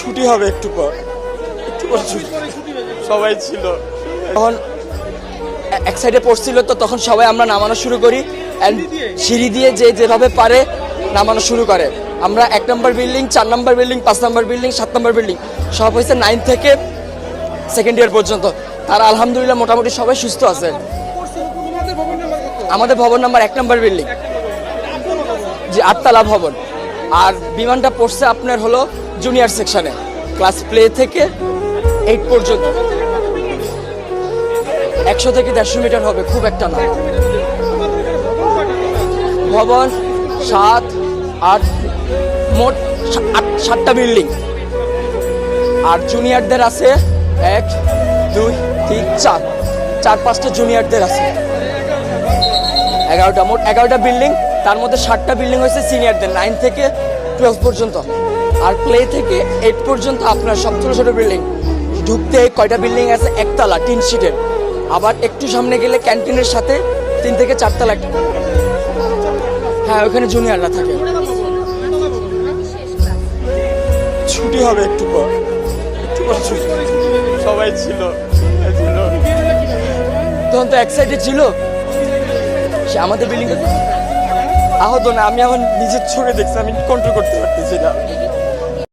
ছুটি হবে একটু পর ছুটি। সবাই ছিল তখন এক সাইডে পড়ছিল, তো তখন সবাই আমরা নামানো শুরু করি অ্যান্ড সিঁড়ি দিয়ে যেভাবে পারে নামানো শুরু করে। আমরা 1 নম্বর বিল্ডিং, 4 নম্বর বিল্ডিং, 5 নম্বর বিল্ডিং, 7 নম্বর বিল্ডিং সব হয়েছে 9 থেকে সেকেন্ড ইয়ার পর্যন্ত। তারা আলহামদুলিল্লাহ মোটামুটি সবাই সুস্থ আছে। আমাদের ভবন নাম্বার 1 নম্বর বিল্ডিং, যে 8তলা ভবন। আর বিমানটা পড়ছে আপনার হলো জুনিয়র সেকশনে, ক্লাস প্লে থেকে 8 পর্যন্ত। 100 থেকে 150 মিটার হবে, খুব একটা না। ভবন 7, 8, মোট 7টা বিল্ডিং। আর জুনিয়রদের আছে 1, 2, 3, 4-5টা জুনিয়রদের আছে। 11টা, মোট 11টা বিল্ডিং। তার মধ্যে 7টা বিল্ডিং হয়েছে সিনিয়রদের, 9 থেকে 12 পর্যন্ত। আর প্লে থেকে 8 পর্যন্ত আপনার সব ছোটো ছোটো বিল্ডিং। ঢুকতে কয়টা বিল্ডিং আছে, 1তলা টিন শিটের। আবার একটু সামনে গেলে ক্যান্টিনের সাথে 3 থেকে 4 তলা একটা। হ্যাঁ, ওখানে জুনিয়ররা থাকে। ছুটি হবে একটু পর ছুটি। সবাই ছিল তখন তো এক সাইডে ছিল। সে আমাদের বিল্ডিং আহত না, আমি আমার নিজের চোখে দেখছি, আমি কন্ট্রোল করতে পারতেছি না।